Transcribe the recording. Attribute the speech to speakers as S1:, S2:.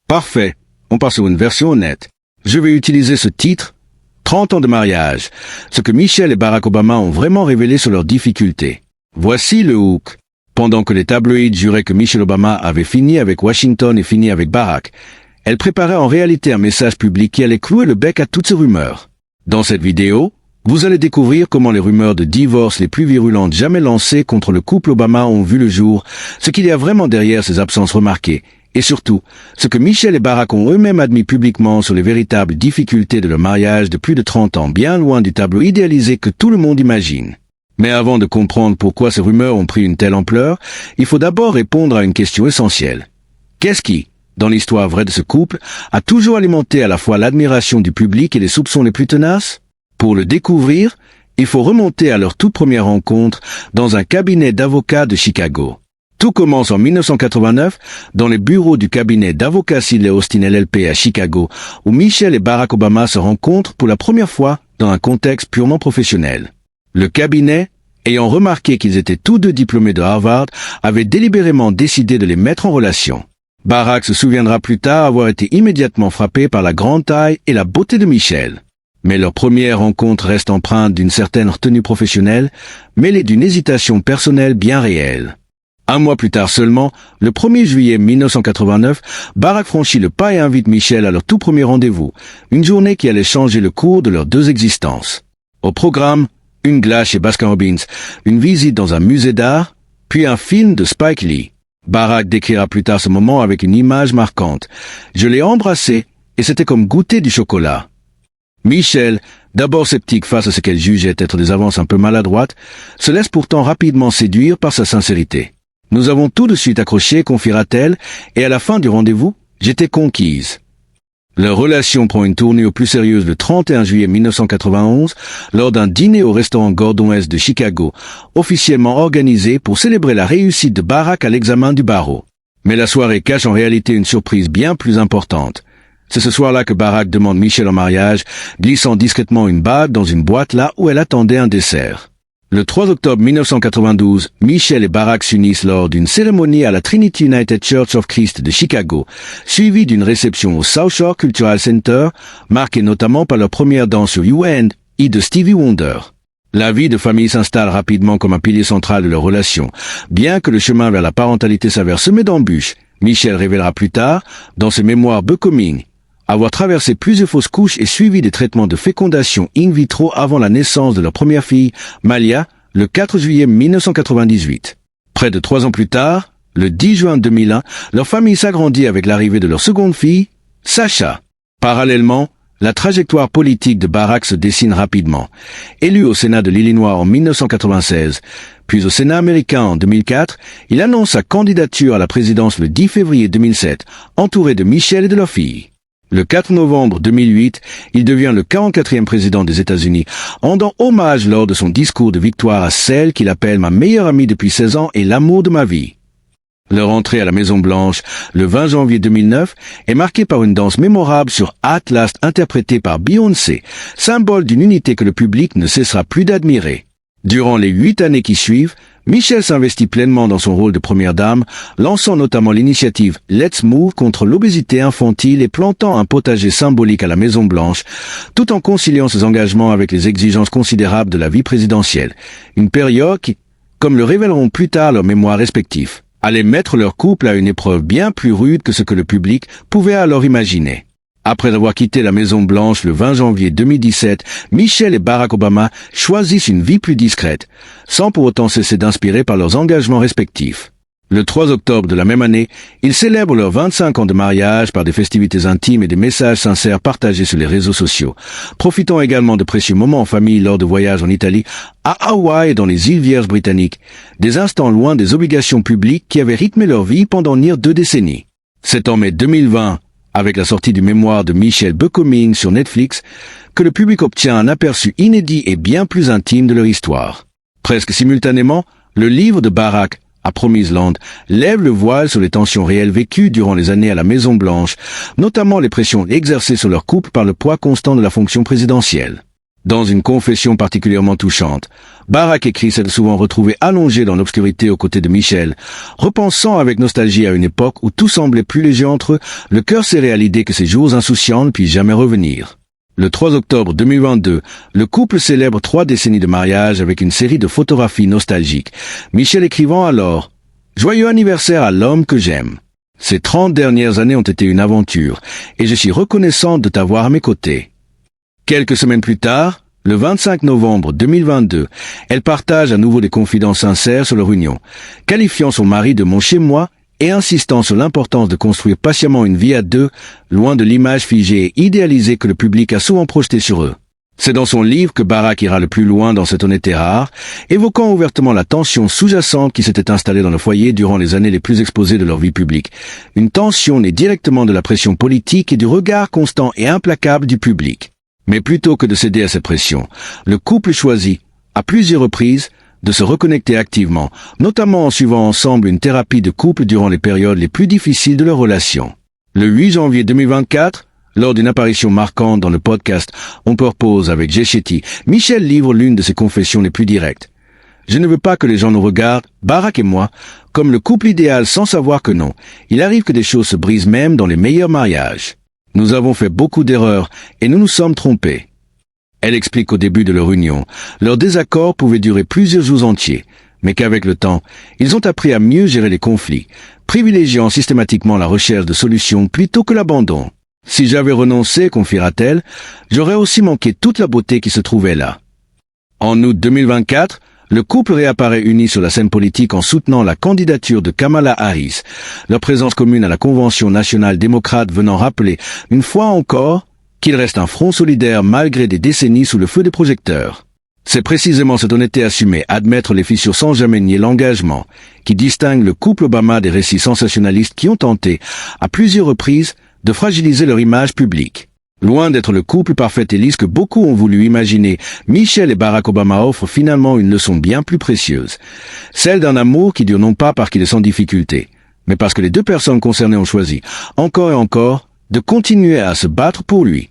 S1: Parfait, on passe sur une version honnête. Je vais utiliser ce titre, 30 ans de mariage, ce que Michelle et Barack Obama ont vraiment révélé sur leurs difficultés. Voici le hook. Pendant que les tabloïds juraient que Michelle Obama avait fini avec Washington et fini avec Barack, elle préparait en réalité un message public qui allait clouer le bec à toutes ces rumeurs. Dans cette vidéo, vous allez découvrir comment les rumeurs de divorce les plus virulentes jamais lancées contre le couple Obama ont vu le jour, ce qu'il y a vraiment derrière ces absences remarquées, et surtout, ce que Michelle et Barack ont eux-mêmes admis publiquement sur les véritables difficultés de leur mariage de plus de 30 ans, bien loin du tableau idéalisé que tout le monde imagine. Mais avant de comprendre pourquoi ces rumeurs ont pris une telle ampleur, il faut d'abord répondre à une question essentielle. Qu'est-ce qui, dans l'histoire vraie de ce couple, a toujours alimenté à la fois l'admiration du public et les soupçons les plus tenaces? Pour le découvrir, il faut remonter à leur toute première rencontre dans un cabinet d'avocats de Chicago. Tout commence en 1989 dans les bureaux du cabinet d'avocats Sidley Austin LLP à Chicago, où Michelle et Barack Obama se rencontrent pour la première fois dans un contexte purement professionnel. Le cabinet, ayant remarqué qu'ils étaient tous deux diplômés de Harvard, avait délibérément décidé de les mettre en relation. Barack se souviendra plus tard avoir été immédiatement frappé par la grande taille et la beauté de Michelle. Mais leur première rencontre reste empreinte d'une certaine retenue professionnelle, mêlée d'une hésitation personnelle bien réelle. Un mois plus tard seulement, le 1er juillet 1989, Barack franchit le pas et invite Michelle à leur tout premier rendez-vous, une journée qui allait changer le cours de leurs deux existences. Au programme, une glace chez Baskin-Robbins, une visite dans un musée d'art, puis un film de Spike Lee. Barack décrira plus tard ce moment avec une image marquante. Je l'ai embrassé, et c'était comme goûter du chocolat. Michelle, d'abord sceptique face à ce qu'elle jugeait être des avances un peu maladroites, se laisse pourtant rapidement séduire par sa sincérité. Nous avons tout de suite accroché, confiera-t-elle, et à la fin du rendez-vous, j'étais conquise. Leur relation prend une tournure plus sérieuse le 31 juillet 1991 lors d'un dîner au restaurant Gordon West de Chicago, officiellement organisé pour célébrer la réussite de Barack à l'examen du barreau. Mais la soirée cache en réalité une surprise bien plus importante. C'est ce soir-là que Barack demande Michelle en mariage, glissant discrètement une bague dans une boîte là où elle attendait un dessert. Le 3 octobre 1992, Michelle et Barack s'unissent lors d'une cérémonie à la Trinity United Church of Christ de Chicago, suivie d'une réception au South Shore Cultural Center, marquée notamment par leur première danse sur You and I de Stevie Wonder. La vie de famille s'installe rapidement comme un pilier central de leur relation. Bien que le chemin vers la parentalité s'avère semé d'embûches, Michelle révélera plus tard, dans ses mémoires Becoming, avoir traversé plusieurs fausses couches et suivi des traitements de fécondation in vitro avant la naissance de leur première fille, Malia, le 4 juillet 1998. Près de 3 ans plus tard, le 10 juin 2001, leur famille s'agrandit avec l'arrivée de leur seconde fille, Sacha. Parallèlement, la trajectoire politique de Barack se dessine rapidement. Élu au Sénat de l'Illinois en 1996, puis au Sénat américain en 2004, il annonce sa candidature à la présidence le 10 février 2007, entouré de Michelle et de leur fille. Le 4 novembre 2008, il devient le 44e président des États-Unis, rendant hommage lors de son discours de victoire à celle qu'il appelle ma meilleure amie depuis 16 ans et l'amour de ma vie. Leur entrée à la Maison-Blanche, le 20 janvier 2009, est marquée par une danse mémorable sur At Last interprétée par Beyoncé, symbole d'une unité que le public ne cessera plus d'admirer. Durant les 8 années qui suivent, Michelle s'investit pleinement dans son rôle de première dame, lançant notamment l'initiative Let's Move contre l'obésité infantile et plantant un potager symbolique à la Maison-Blanche, tout en conciliant ses engagements avec les exigences considérables de la vie présidentielle. Une période qui, comme le révéleront plus tard leurs mémoires respectifs, allait mettre leur couple à une épreuve bien plus rude que ce que le public pouvait alors imaginer. Après avoir quitté la Maison-Blanche le 20 janvier 2017, Michelle et Barack Obama choisissent une vie plus discrète, sans pour autant cesser d'inspirer par leurs engagements respectifs. Le 3 octobre de la même année, ils célèbrent leurs 25 ans de mariage par des festivités intimes et des messages sincères partagés sur les réseaux sociaux, profitant également de précieux moments en famille lors de voyages en Italie, à Hawaï et dans les îles Vierges britanniques, des instants loin des obligations publiques qui avaient rythmé leur vie pendant 2 décennies. C'est en mai 2020, avec la sortie du mémoire de Michelle Becoming sur Netflix, que le public obtient un aperçu inédit et bien plus intime de leur histoire. Presque simultanément, le livre de Barack, A Promised Land, lève le voile sur les tensions réelles vécues durant les années à la Maison-Blanche, notamment les pressions exercées sur leur couple par le poids constant de la fonction présidentielle. Dans une confession particulièrement touchante, Barack écrit s'être souvent retrouvé allongé dans l'obscurité aux côtés de Michelle, repensant avec nostalgie à une époque où tout semblait plus léger entre eux, le cœur serré à l'idée que ces jours insouciants ne puissent jamais revenir. Le 3 octobre 2022, le couple célèbre 3 décennies de mariage avec une série de photographies nostalgiques. Michelle écrivant alors « Joyeux anniversaire à l'homme que j'aime. Ces 30 dernières années ont été une aventure, et je suis reconnaissante de t'avoir à mes côtés. » Quelques semaines plus tard, le 25 novembre 2022, elle partage à nouveau des confidences sincères sur leur union, qualifiant son mari de mon chez-moi et insistant sur l'importance de construire patiemment une vie à deux, loin de l'image figée et idéalisée que le public a souvent projetée sur eux. C'est dans son livre que Barack ira le plus loin dans cette honnêteté rare, évoquant ouvertement la tension sous-jacente qui s'était installée dans le foyer durant les années les plus exposées de leur vie publique. Une tension née directement de la pression politique et du regard constant et implacable du public. Mais plutôt que de céder à cette pression, le couple choisit, à plusieurs reprises, de se reconnecter activement, notamment en suivant ensemble une thérapie de couple durant les périodes les plus difficiles de leur relation. Le 8 janvier 2024, lors d'une apparition marquante dans le podcast On Purpose avec Jay Shetty, Michelle livre l'une de ses confessions les plus directes. Je ne veux pas que les gens nous regardent, Barack et moi, comme le couple idéal sans savoir que non. Il arrive que des choses se brisent même dans les meilleurs mariages. Nous avons fait beaucoup d'erreurs et nous nous sommes trompés. Elle explique qu'au début de leur union, leur désaccord pouvait durer plusieurs jours entiers, mais qu'avec le temps, ils ont appris à mieux gérer les conflits, privilégiant systématiquement la recherche de solutions plutôt que l'abandon. Si j'avais renoncé, confiera-t-elle, j'aurais aussi manqué toute la beauté qui se trouvait là. En août 2024, le couple réapparaît uni sur la scène politique en soutenant la candidature de Kamala Harris, leur présence commune à la Convention nationale démocrate venant rappeler, une fois encore, qu'il reste un front solidaire malgré des décennies sous le feu des projecteurs. C'est précisément cette honnêteté assumée, admettre les fissures sans jamais nier l'engagement, qui distingue le couple Obama des récits sensationnalistes qui ont tenté, à plusieurs reprises, de fragiliser leur image publique. Loin d'être le couple parfait et lisse que beaucoup ont voulu imaginer, Michelle et Barack Obama offrent finalement une leçon bien plus précieuse. Celle d'un amour qui dure non pas parce qu'il est sans difficulté, mais parce que les deux personnes concernées ont choisi, encore et encore, de continuer à se battre pour lui.